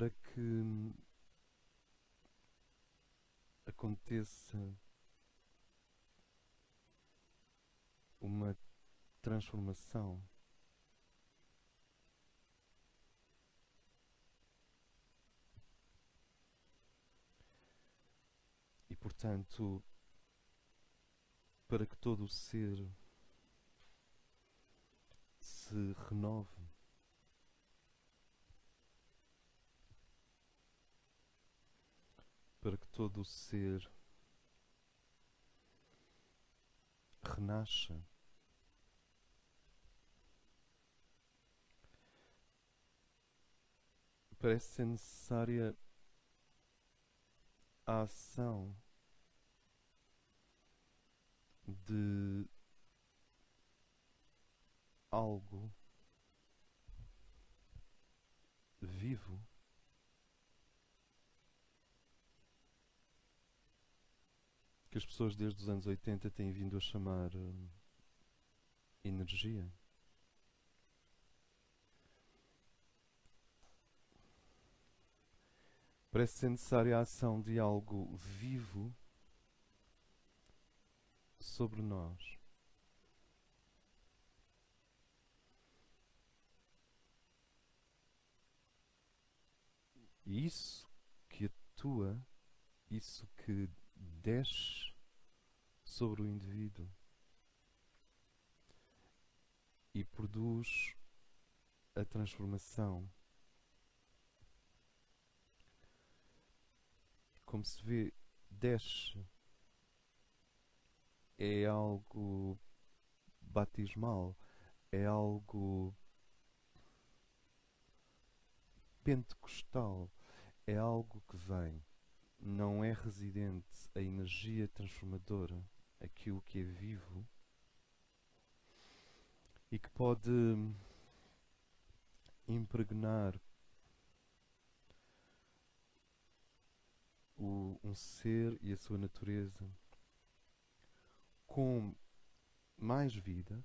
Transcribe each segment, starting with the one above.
para que aconteça uma transformação. E, portanto, para que todo o ser se renove, para que todo o ser renasça, parece ser necessária a ação de algo vivo que as pessoas desde os anos 80 têm vindo a chamar energia. Parece ser necessária a ação de algo vivo sobre nós. E isso que atua, isso que desce sobre o indivíduo e produz a transformação. Como se vê, desce. É algo batismal, é algo pentecostal, é algo que vem. Não é residente a energia transformadora, aquilo que é vivo e que pode impregnar um ser e a sua natureza com mais vida,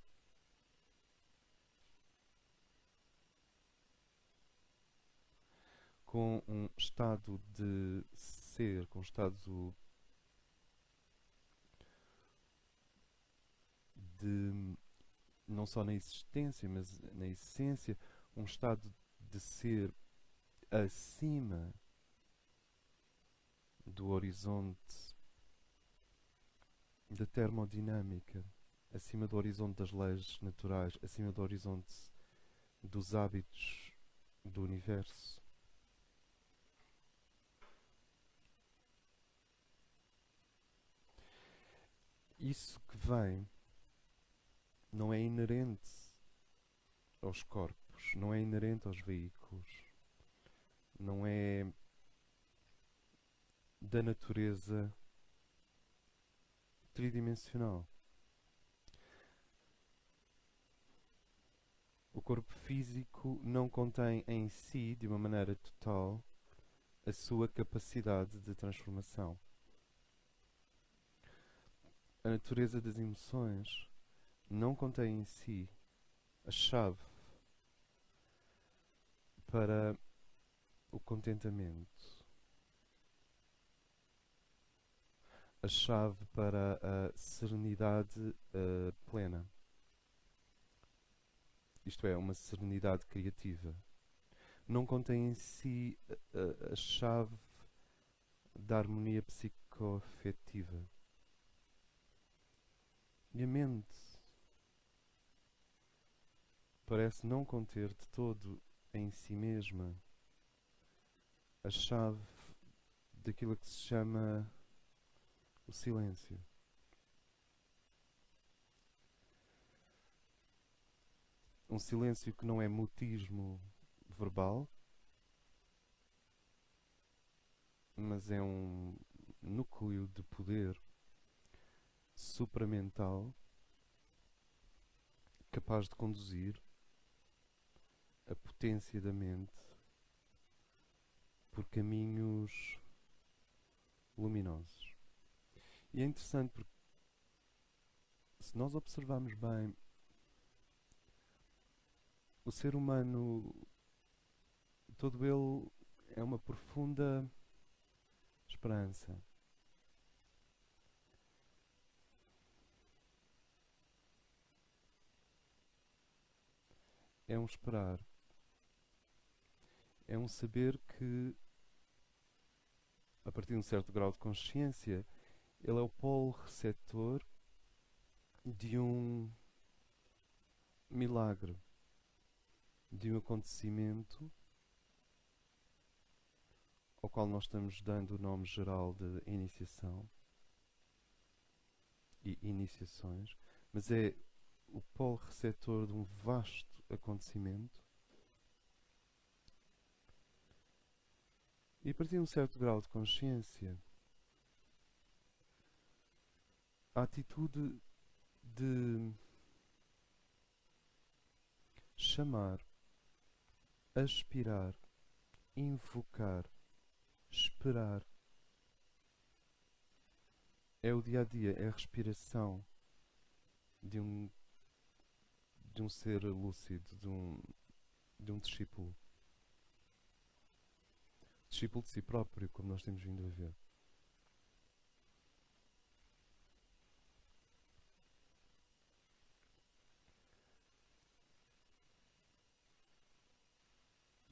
com um estado de ser, com um estado de, não só na existência, mas na essência, um estado de ser acima do horizonte da termodinâmica, acima do horizonte das leis naturais, acima do horizonte dos hábitos do universo. Isso que vem não é inerente aos corpos, não é inerente aos veículos, não é da natureza tridimensional. O corpo físico não contém em si, de uma maneira total, a sua capacidade de transformação. A natureza das emoções não contém em si a chave para o contentamento, a chave para a serenidade plena. Isto é, uma serenidade criativa. Não contém em si a chave da harmonia psicoafetiva. E a mente parece não conter de todo em si mesma a chave daquilo que se chama o silêncio. Um silêncio que não é mutismo verbal, mas é um núcleo de poder supramental capaz de conduzir a potência da mente por caminhos luminosos. E é interessante porque, se nós observarmos bem, o ser humano, todo ele é uma profunda esperança. É um esperar. É um saber que, a partir de um certo grau de consciência, ele é o polo receptor de um milagre, de um acontecimento ao qual nós estamos dando o nome geral de iniciação e iniciações, mas é o polo receptor de um vasto acontecimento. E a partir de um certo grau de consciência, a atitude de chamar, aspirar, invocar, esperar, é o dia a dia, é a respiração de um ser lúcido, de um discípulo. Discípulo de si próprio, como nós temos vindo a ver.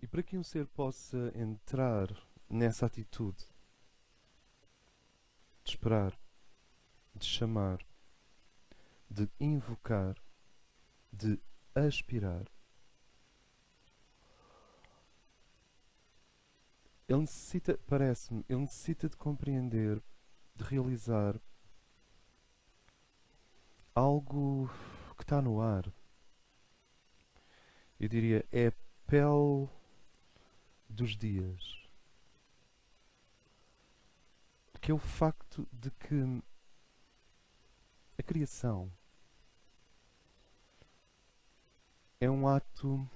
E para que um ser possa entrar nessa atitude de esperar, de chamar, de invocar, de aspirar, ele necessita, parece-me, ele necessita de compreender, de realizar algo que está no ar. Eu diria, é a pele dos dias. Que é o facto de que a criação é um ato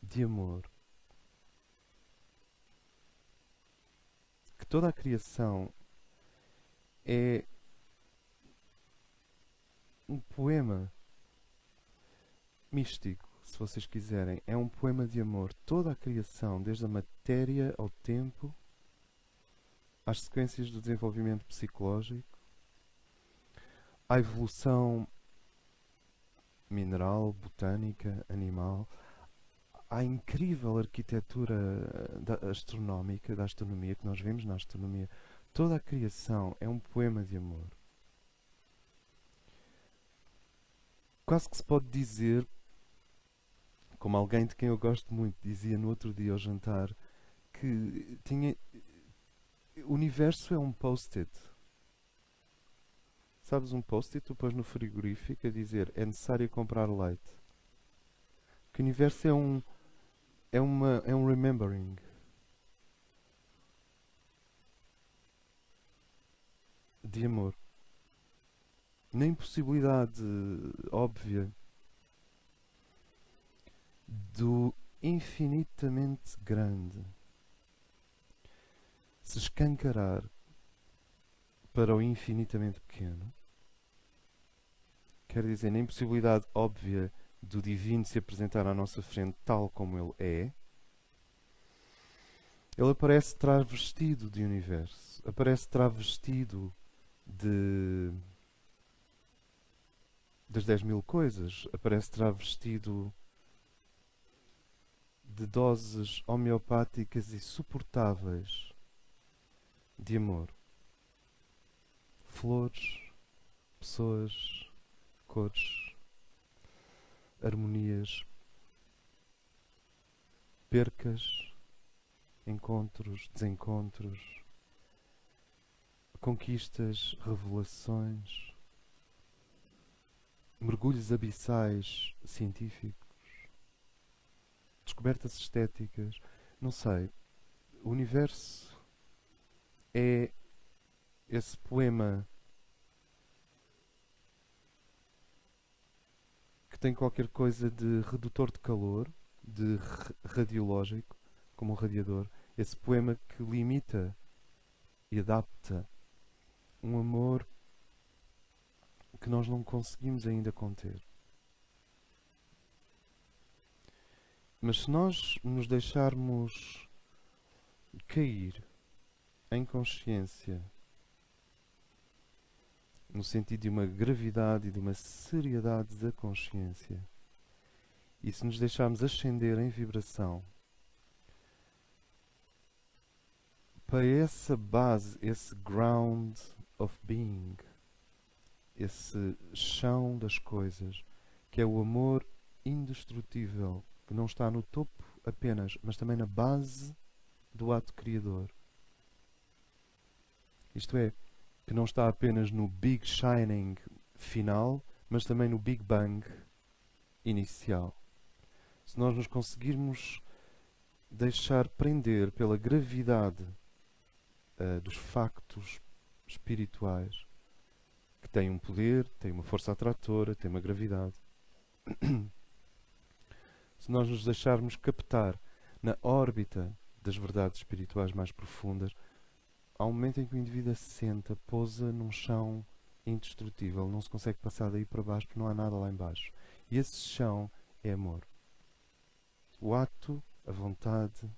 de amor. Que toda a criação é um poema místico, se vocês quiserem. É um poema de amor. Toda a criação, desde a matéria ao tempo, às sequências do desenvolvimento psicológico, à evolução mineral, botânica, animal, à incrível arquitetura astronómica, da astronomia, que nós vemos na astronomia. Toda a criação é um poema de amor. Quase que se pode dizer, como alguém de quem eu gosto muito dizia no outro dia ao jantar, que o universo é um post-it. Sabes, um post-it tu pões no frigorífico a dizer é necessário comprar leite. Que o universo é um remembering. De amor. Na impossibilidade óbvia do infinitamente grande se escancarar para o infinitamente pequeno, quer dizer, na impossibilidade óbvia do divino se apresentar à nossa frente tal como ele é, ele aparece travestido de universo, aparece travestido das 10.000 coisas, aparece travestido de doses homeopáticas e suportáveis de amor. Flores, pessoas, cores, harmonias, percas, encontros, desencontros, conquistas, revelações, mergulhos abissais científicos, descobertas estéticas, não sei. O universo é esse poema que tem qualquer coisa de redutor de calor, de radiológico, como um radiador. Esse poema que limita e adapta um amor que nós não conseguimos ainda conter. Mas se nós nos deixarmos cair em consciência, no sentido de uma gravidade e de uma seriedade da consciência, e se nos deixarmos ascender em vibração para essa base, esse ground of being, esse chão das coisas, que é o amor indestrutível, que não está no topo apenas, mas também na base do ato criador. Isto é, que não está apenas no Big Shining final, mas também no Big Bang inicial. Se nós nos conseguirmos deixar prender pela gravidade dos factos espirituais, que têm um poder, têm uma força atratora, têm uma gravidade. Se nós nos deixarmos captar na órbita das verdades espirituais mais profundas, há um momento em que o indivíduo assenta, pousa num chão indestrutível, não se consegue passar daí para baixo porque não há nada lá em baixo. E esse chão é amor. O ato, a vontade,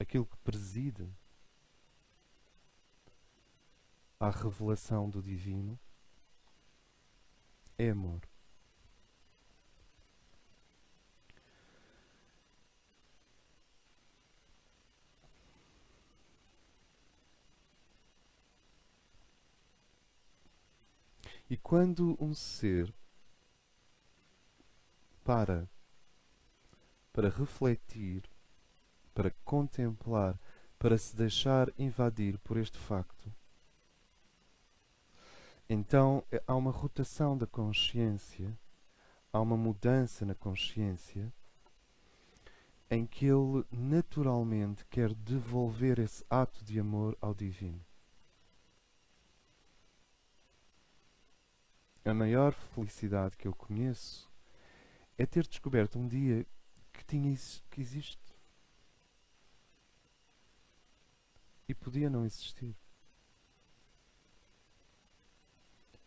aquilo que preside à revelação do divino é amor. E quando um ser para refletir, para contemplar, para se deixar invadir por este facto, então há uma rotação da consciência, há uma mudança na consciência, em que ele naturalmente quer devolver esse ato de amor ao divino. A maior felicidade que eu conheço é ter descoberto um dia que existe e podia não existir.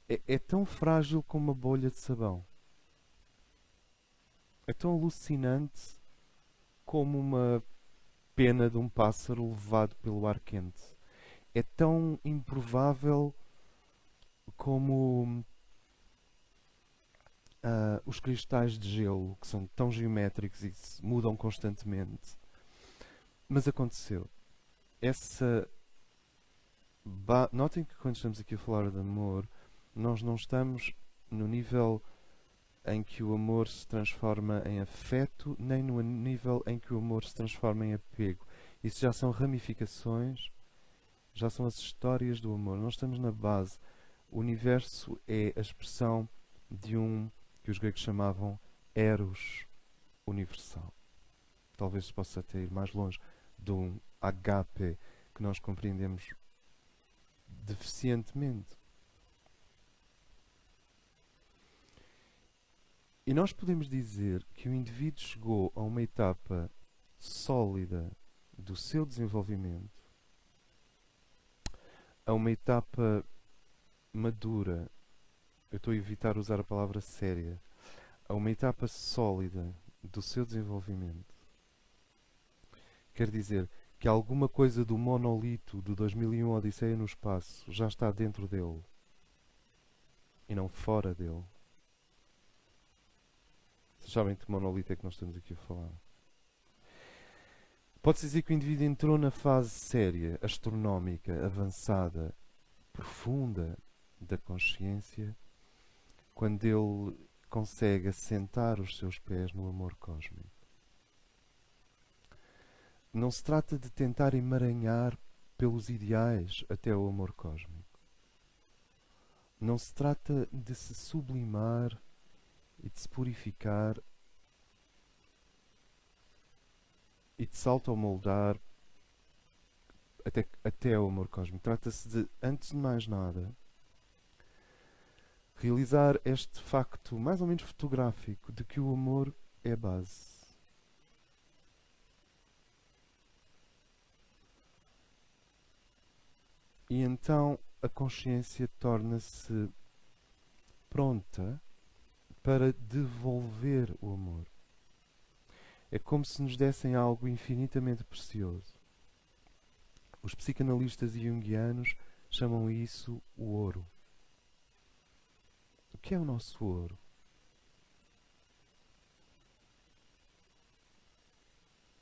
É tão frágil como uma bolha de sabão. É tão alucinante como uma pena de um pássaro levado pelo ar quente. É tão improvável como os cristais de gelo, que são tão geométricos e se mudam constantemente. Mas aconteceu. Notem que quando estamos aqui a falar de amor, nós não estamos no nível em que o amor se transforma em afeto, nem no nível em que o amor se transforma em apego. Isso já são ramificações, já são as histórias do amor. Nós estamos na base. O universo é a expressão de um que os gregos chamavam eros universal. Talvez se possa até ir mais longe, de um agape que nós compreendemos deficientemente. E nós podemos dizer que o indivíduo chegou a uma etapa sólida do seu desenvolvimento, a uma etapa madura, eu estou a evitar usar a palavra séria, a uma etapa sólida do seu desenvolvimento. Quer dizer que alguma coisa do monolito do 2001 Odisseia no Espaço já está dentro dele e não fora dele. Vocês sabem de que monolito é que nós estamos aqui a falar? Pode-se dizer que o indivíduo entrou na fase séria, astronómica, avançada, profunda da consciência, quando ele consegue assentar os seus pés no amor cósmico. Não se trata de tentar emaranhar pelos ideais até o amor cósmico. Não se trata de se sublimar e de se purificar e de se automoldar até o amor cósmico. Trata-se de, antes de mais nada, realizar este facto mais ou menos fotográfico de que o amor é a base. E então a consciência torna-se pronta para devolver o amor. É como se nos dessem algo infinitamente precioso. Os psicanalistas junguianos chamam isso o ouro. O que é o nosso ouro?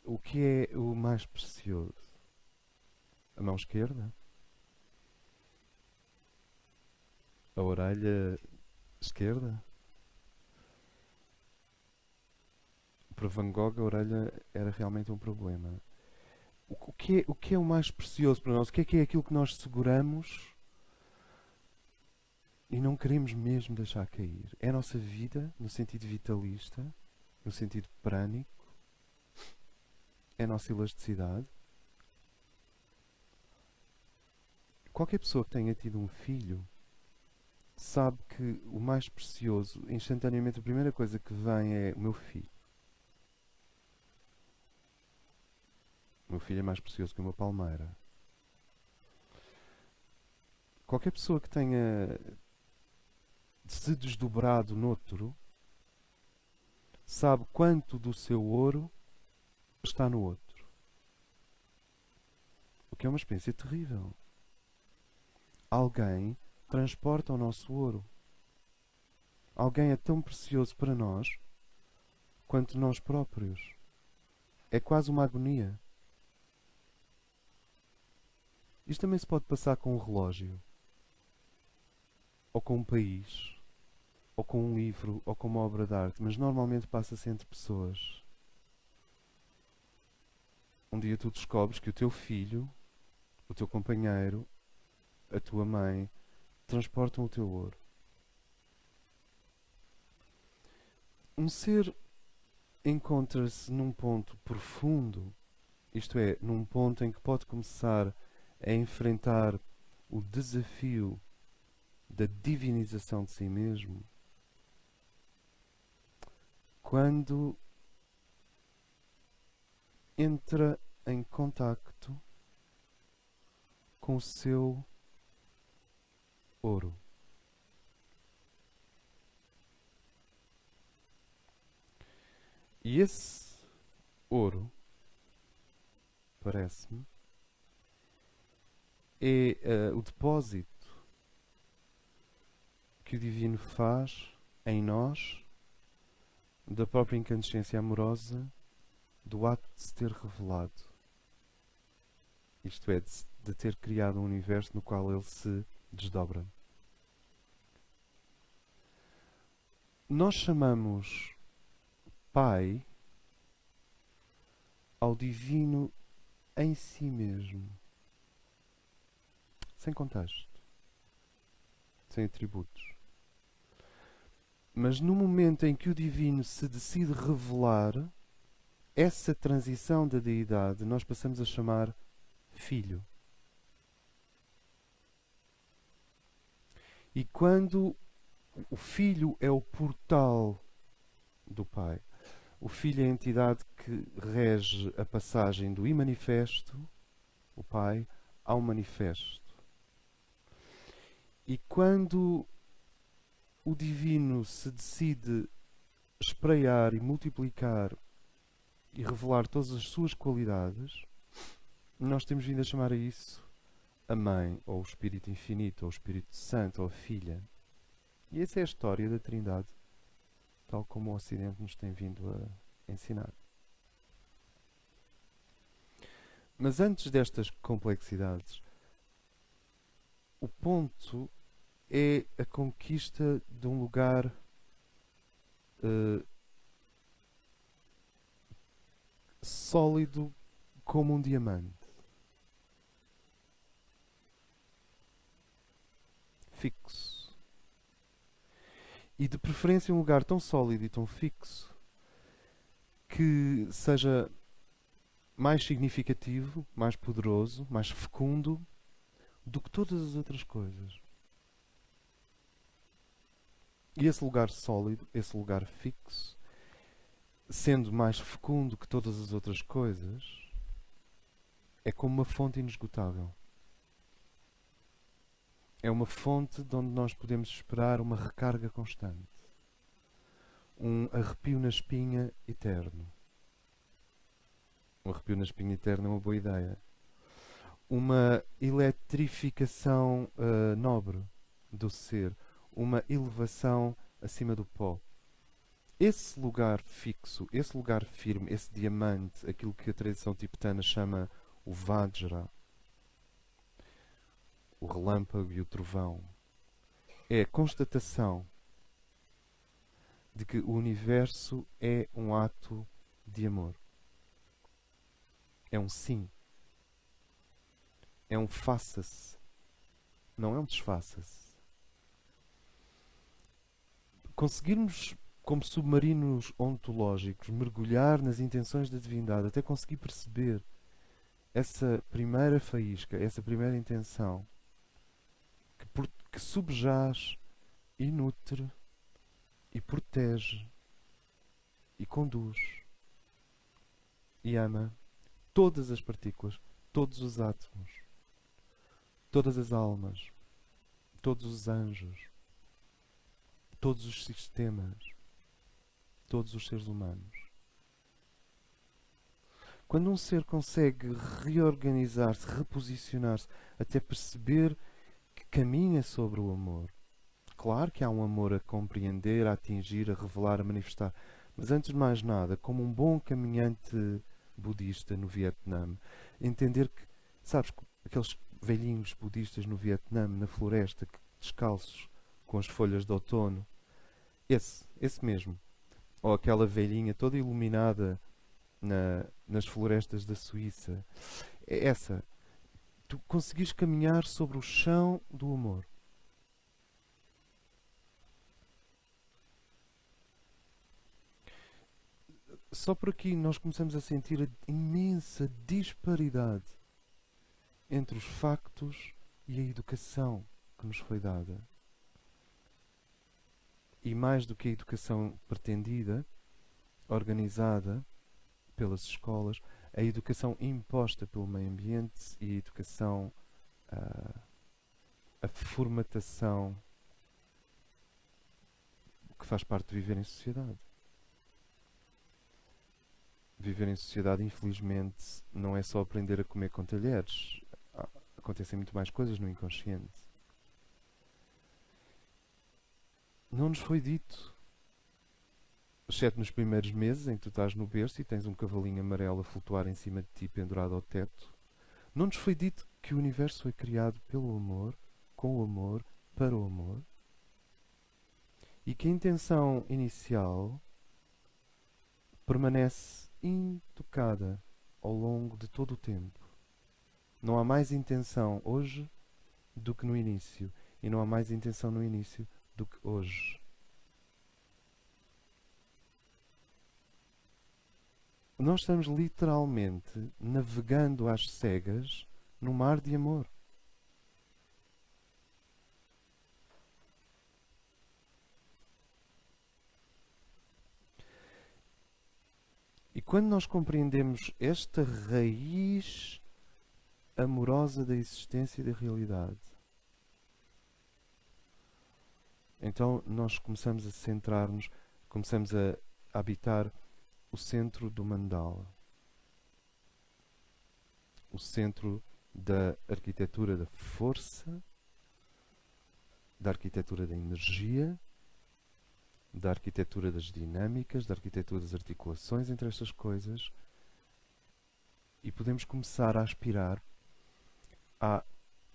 O que é o mais precioso? A mão esquerda? A orelha esquerda? Para Van Gogh, a orelha era realmente um problema. O que é o mais precioso para nós? O que é aquilo que nós seguramos e não queremos mesmo deixar cair? É a nossa vida, no sentido vitalista, no sentido prânico? É a nossa elasticidade? Qualquer pessoa que tenha tido um filho sabe que o mais precioso, instantaneamente, a primeira coisa que vem é o meu filho. O meu filho é mais precioso que uma palmeira. Qualquer pessoa que tenha se desdobrado noutro sabe quanto do seu ouro está no outro. O que é uma experiência terrível. Alguém transporta o nosso ouro. Alguém é tão precioso para nós quanto nós próprios. É quase uma agonia. Isto também se pode passar com um relógio, ou com um país, ou com um livro, ou com uma obra de arte, mas normalmente passa-se entre pessoas. Um dia tu descobres que o teu filho, o teu companheiro, a tua mãe, transportam o teu ouro. Um ser encontra-se num ponto profundo, isto é, num ponto em que pode começar a enfrentar o desafio da divinização de si mesmo, quando entra em contacto com o seu ouro. E esse ouro, parece-me, é o depósito que o Divino faz em nós da própria incandescência amorosa do ato de se ter revelado. Isto é, de ter criado um universo no qual ele se desdobra. Nós chamamos Pai ao Divino em si mesmo, sem contexto, sem atributos. Mas no momento em que o Divino se decide revelar, essa transição da deidade nós passamos a chamar Filho. E quando o Filho é o portal do Pai, o Filho é a entidade que rege a passagem do imanifesto, o Pai, ao manifesto. E quando o Divino se decide espreiar e multiplicar e revelar todas as suas qualidades, nós temos vindo a chamar a isso a Mãe, ou o Espírito Infinito, ou o Espírito Santo, ou a Filha. E essa é a história da Trindade, tal como o Ocidente nos tem vindo a ensinar. Mas antes destas complexidades, o ponto é a conquista de um lugar sólido como um diamante. Fixo. E de preferência um lugar tão sólido e tão fixo que seja mais significativo, mais poderoso, mais fecundo do que todas as outras coisas. E esse lugar sólido, esse lugar fixo, sendo mais fecundo que todas as outras coisas, é como uma fonte inesgotável. É uma fonte de onde nós podemos esperar uma recarga constante. Um arrepio na espinha eterno. Um arrepio na espinha eterna é uma boa ideia. Uma eletrificação nobre do ser, uma elevação acima do pó. Esse lugar fixo, esse lugar firme, esse diamante, aquilo que a tradição tibetana chama o Vajra, o relâmpago e o trovão, é a constatação de que o universo é um ato de amor. É um sim. É um faça-se. Não é um desfaça-se. Conseguirmos, como submarinos ontológicos, mergulhar nas intenções da divindade até conseguir perceber essa primeira faísca, essa primeira intenção que subjaz e nutre e protege e conduz e ama todas as partículas, todos os átomos, todas as almas, todos os anjos, todos os sistemas, todos os seres humanos. Quando um ser consegue reorganizar-se, reposicionar-se, até perceber que caminha sobre o amor. Claro que há um amor a compreender, a atingir, a revelar, a manifestar. Mas antes de mais nada, como um bom caminhante budista no Vietnã, entender que, sabes, aqueles velhinhos budistas no Vietnã, na floresta, descalços, com as folhas de outono, esse mesmo. Ou aquela velhinha toda iluminada nas florestas da Suíça. É essa. Tu conseguis caminhar sobre o chão do amor. Só por aqui nós começamos a sentir a imensa disparidade entre os factos e a educação que nos foi dada. E mais do que a educação pretendida, organizada pelas escolas, a educação imposta pelo meio ambiente e a educação, a formatação que faz parte de viver em sociedade. Viver em sociedade, infelizmente, não é só aprender a comer com talheres. Acontecem muito mais coisas no inconsciente. Não nos foi dito, exceto nos primeiros meses em que tu estás no berço e tens um cavalinho amarelo a flutuar em cima de ti pendurado ao teto, não nos foi dito que o universo foi criado pelo amor, com o amor, para o amor, e que a intenção inicial permanece intocada ao longo de todo o tempo. Não há mais intenção hoje do que no início, e não há mais intenção no início do que hoje. Nós estamos literalmente navegando às cegas no mar de amor. E quando nós compreendemos esta raiz amorosa da existência e da realidade, então nós começamos a centrar-nos, começamos a habitar o centro do mandala, o centro da arquitetura da força, da arquitetura da energia, da arquitetura das dinâmicas, da arquitetura das articulações entre estas coisas, e podemos começar a aspirar à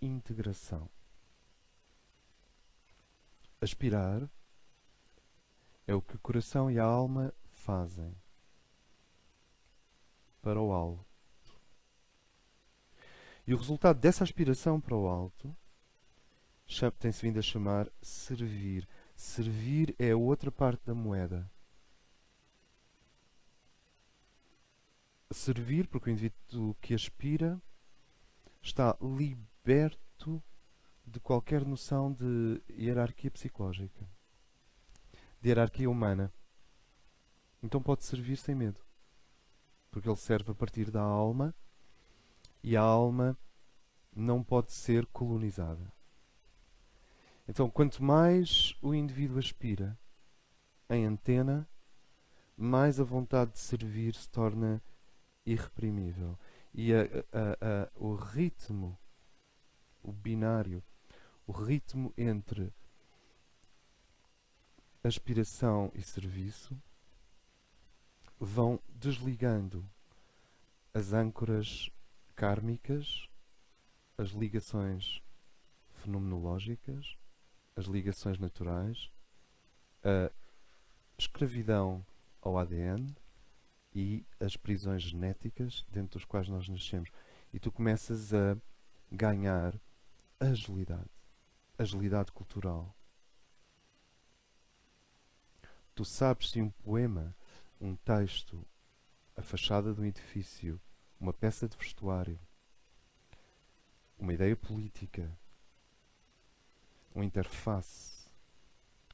integração. Aspirar é o que o coração e a alma fazem para o alto. E o resultado dessa aspiração para o alto tem-se vindo a chamar servir. Servir é a outra parte da moeda. Servir, porque o indivíduo que aspira está liberto de qualquer noção de hierarquia psicológica, de hierarquia humana. Então pode servir sem medo, porque ele serve a partir da alma e a alma não pode ser colonizada. Então, quanto mais o indivíduo aspira em antena, mais a vontade de servir se torna irreprimível. E o ritmo, o binário, o ritmo entre aspiração e serviço vão desligando as âncoras kármicas, as ligações fenomenológicas, as ligações naturais, a escravidão ao ADN e as prisões genéticas dentro dos quais nós nascemos. E tu começas a ganhar agilidade cultural. Tu sabes se um poema, um texto, a fachada de um edifício, uma peça de vestuário, uma ideia política, uma interface,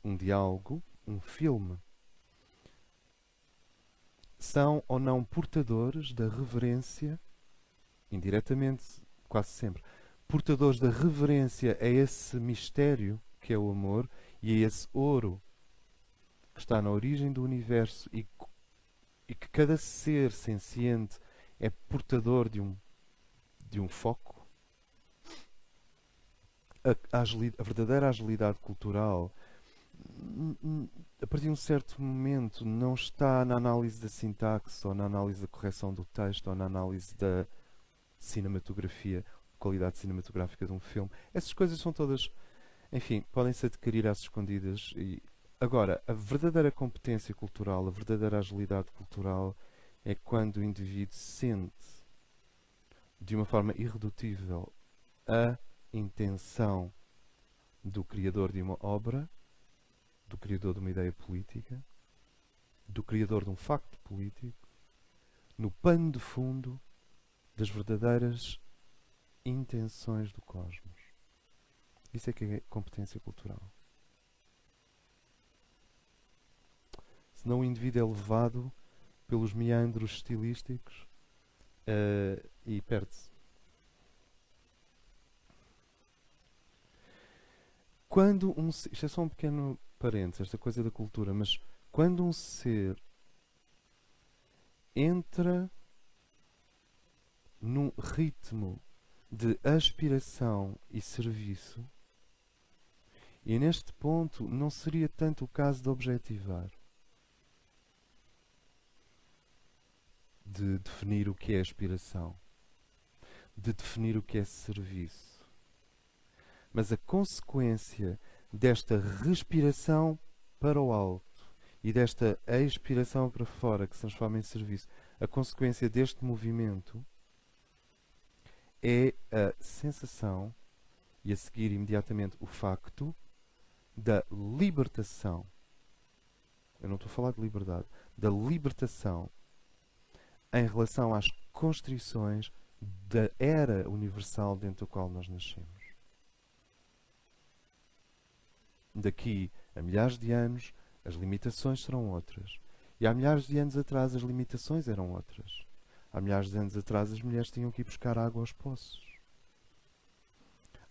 um diálogo, um filme, são ou não portadores da reverência, indiretamente, quase sempre, portadores da reverência a esse mistério que é o amor e a esse ouro que está na origem do universo e que cada ser senciente é portador de um foco. A verdadeira agilidade cultural, a partir de um certo momento, não está na análise da sintaxe, ou na análise da correção do texto, ou na análise da cinematografia, qualidade cinematográfica de um filme. Essas coisas são todas, enfim, podem-se adquirir às escondidas. Agora, a verdadeira competência cultural, a verdadeira agilidade cultural é quando o indivíduo sente de uma forma irredutível a intenção do criador de uma obra, do criador de uma ideia política, do criador de um facto político, no pano de fundo das verdadeiras intenções do cosmos. Isso é que é competência cultural. Senão o indivíduo é levado pelos meandros estilísticos e perde-se. Isto é só um pequeno parênteses, esta coisa da cultura, mas quando um ser entra num ritmo de aspiração e serviço, e neste ponto não seria tanto o caso de objetivar, de definir o que é aspiração, de definir o que é serviço, mas a consequência desta respiração para o alto e desta expiração para fora que se transforma em serviço, a consequência deste movimento é a sensação, e a seguir imediatamente o facto, da libertação. Eu não estou a falar de liberdade. Da libertação em relação às constrições da era universal dentro da qual nós nascemos. Daqui a milhares de anos, as limitações serão outras. E há milhares de anos atrás, as limitações eram outras. Há milhares de anos atrás, as mulheres tinham que ir buscar água aos poços.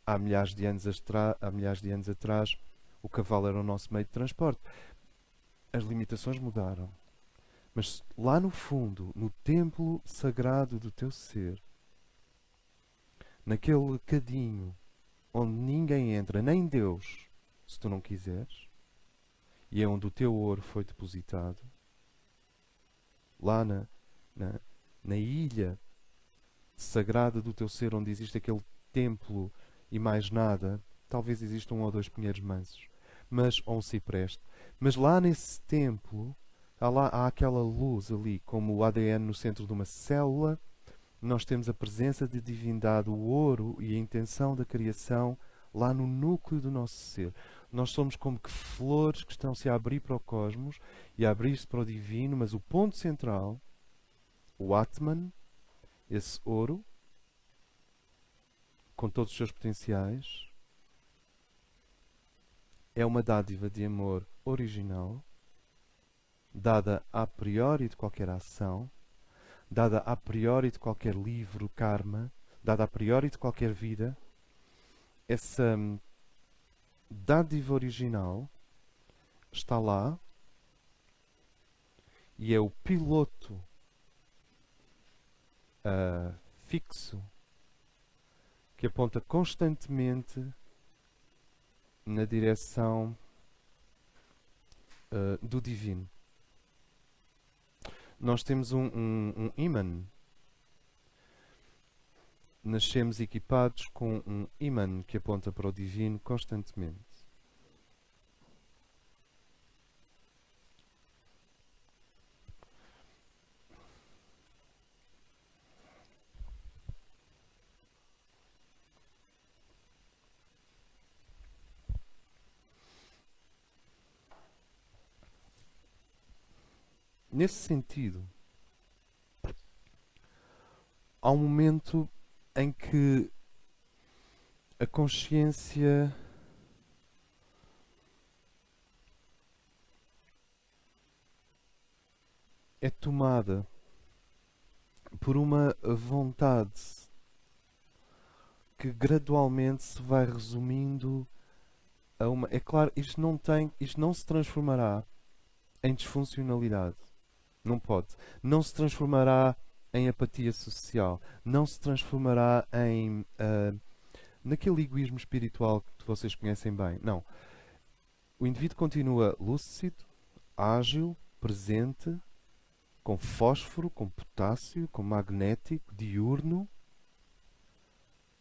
Há milhares de anos atrás, o cavalo era o nosso meio de transporte. As limitações mudaram. Mas lá no fundo, no templo sagrado do teu ser, naquele cadinho onde ninguém entra, nem Deus, se tu não quiseres, e é onde o teu ouro foi depositado, lá na ilha sagrada do teu ser, onde existe aquele templo e mais nada, talvez existam um ou dois pinheiros mansos, ou um cipreste, mas lá nesse templo há aquela luz ali, como o ADN no centro de uma célula. Nós temos a presença de divindade, o ouro e a intenção da criação lá no núcleo do nosso ser. Nós somos como que flores que estão-se a abrir para o cosmos e a abrir-se para o divino, mas o ponto central, o Atman, esse ouro, com todos os seus potenciais, é uma dádiva de amor original, dada a priori de qualquer ação, dada a priori de qualquer livro, karma, dada a priori de qualquer vida. Essa dádiva original está lá e é o piloto fixo, que aponta constantemente na direção do divino. Nós temos um ímã. Nascemos equipados com um ímã que aponta para o divino constantemente. Nesse sentido, há um momento em que a consciência é tomada por uma vontade que gradualmente se vai resumindo a uma... É claro, isto não se transformará em disfuncionalidade. Não pode. Não se transformará em apatia social. Não se transformará em... naquele egoísmo espiritual que vocês conhecem bem. Não. O indivíduo continua lúcido, ágil, presente, com fósforo, com potássio, com magnético, diurno,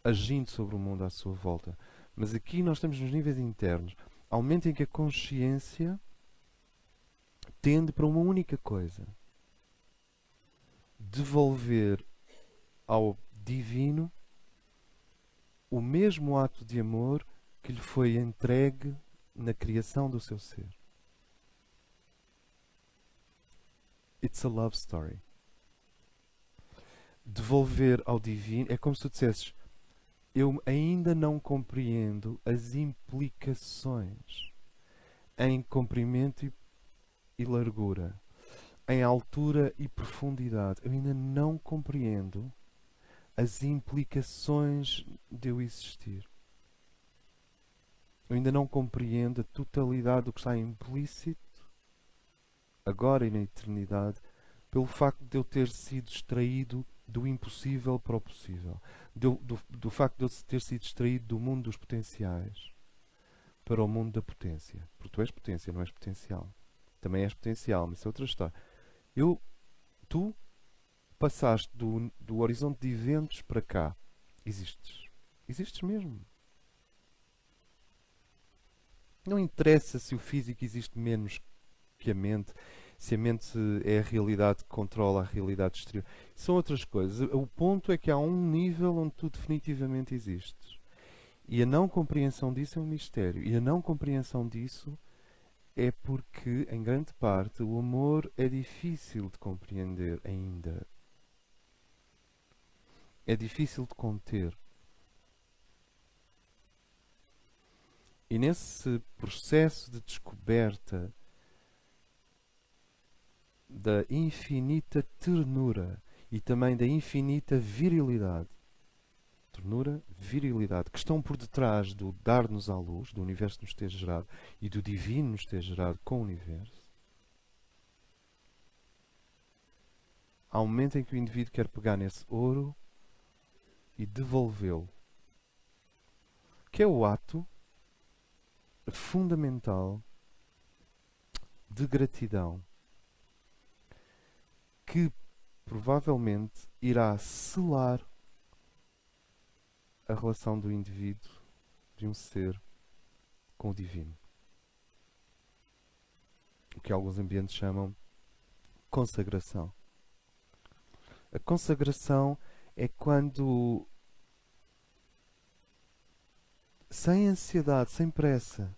agindo sobre o mundo à sua volta. Mas aqui nós estamos nos níveis internos. Ao momento em que a consciência tende para uma única coisa: devolver ao divino o mesmo ato de amor que lhe foi entregue na criação do seu ser. It's a love story. Devolver ao divino é como se tu dissesses: eu ainda não compreendo as implicações em comprimento e largura, em altura e profundidade. Eu ainda não compreendo as implicações de eu existir. Eu ainda não compreendo a totalidade do que está implícito, agora e na eternidade, pelo facto de eu ter sido extraído do impossível para o possível. Do facto de eu ter sido extraído do mundo dos potenciais para o mundo da potência. Porque tu és potência, não és potencial. Também és potencial, mas isso é outra história. Tu passaste do horizonte de eventos para cá. Existes. Existes mesmo. Não interessa se o físico existe menos que a mente, se a mente é a realidade que controla a realidade exterior. São outras coisas. O ponto é que há um nível onde tu definitivamente existes. E a não compreensão disso é um mistério. E a não compreensão disso é porque, em grande parte, o amor é difícil de compreender ainda. É difícil de conter. E nesse processo de descoberta da infinita ternura e também da infinita virilidade, ternura, virilidade, que estão por detrás do dar-nos à luz, do universo nos ter gerado e do divino nos ter gerado com o universo, há um momento em que o indivíduo quer pegar nesse ouro e devolvê-lo, que é o ato fundamental de gratidão que provavelmente irá selar a relação do indivíduo, de um ser, com o divino. O que alguns ambientes chamam consagração. A consagração é quando, sem ansiedade, sem pressa,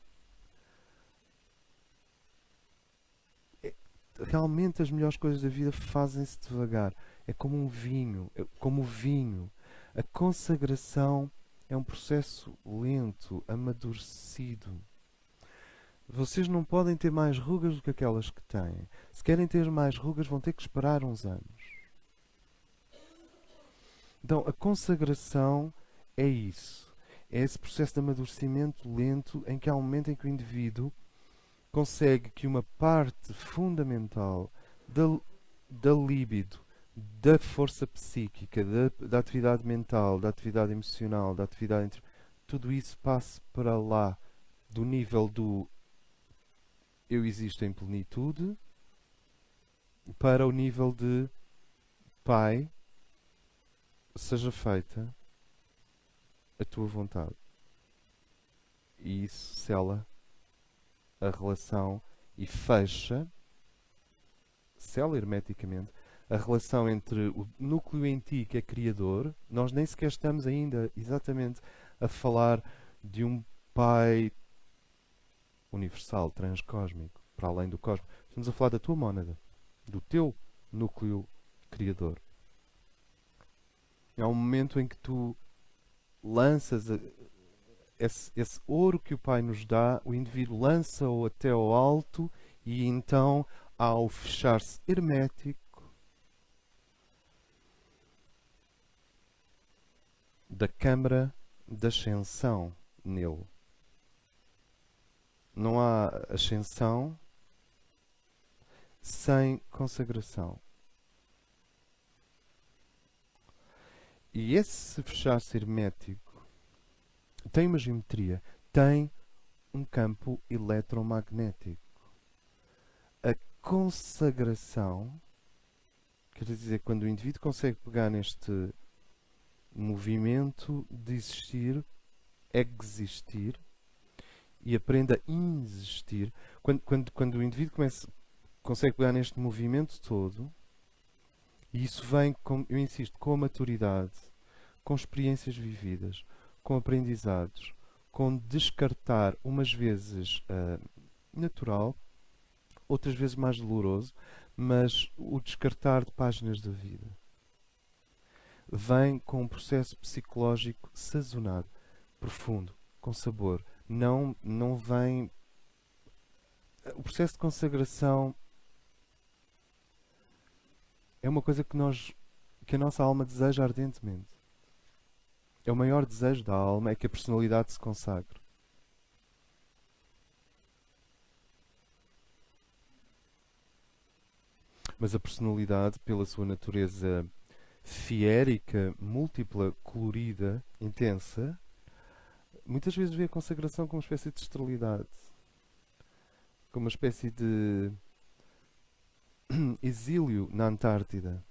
realmente as melhores coisas da vida fazem-se devagar. É como um vinho, como o vinho. A consagração é um processo lento, amadurecido. Vocês não podem ter mais rugas do que aquelas que têm. Se querem ter mais rugas, vão ter que esperar uns anos. Então, a consagração é isso. É esse processo de amadurecimento lento em que há um momento em que o indivíduo consegue que uma parte fundamental da libido, da força psíquica, da atividade mental, da atividade emocional, da atividade. Tudo isso passe para lá, do nível do eu existo em plenitude, para o nível de Pai, seja feita a tua vontade. E isso sela a relação e fecha, sela hermeticamente, a relação entre o núcleo em ti que é criador. Nós nem sequer estamos ainda exatamente a falar de um Pai universal, transcósmico, para além do cosmos. Estamos a falar da tua mónada, do teu núcleo criador. É um momento em que tu lanças esse ouro que o Pai nos dá, o indivíduo lança-o até ao alto e então, ao fechar-se hermético da câmara de ascensão nele. Não há ascensão sem consagração. E esse fechar-se hermético tem uma geometria, tem um campo eletromagnético. A consagração, quer dizer, quando o indivíduo consegue pegar neste movimento de existir, existir, e aprende a insistir, quando o indivíduo consegue pegar neste movimento todo, e isso vem, eu insisto, com a maturidade, com experiências vividas, com aprendizados, com descartar, umas vezes natural, outras vezes mais doloroso, mas o descartar de páginas da vida. Vem com um processo psicológico sazonado, profundo, com sabor. Não vem. O processo de consagração é uma coisa que a nossa alma deseja ardentemente. É o maior desejo da alma, é que a personalidade se consagre. Mas a personalidade, pela sua natureza fiérica, múltipla, colorida, intensa, muitas vezes vê a consagração como uma espécie de esterilidade, como uma espécie de exílio na Antártida.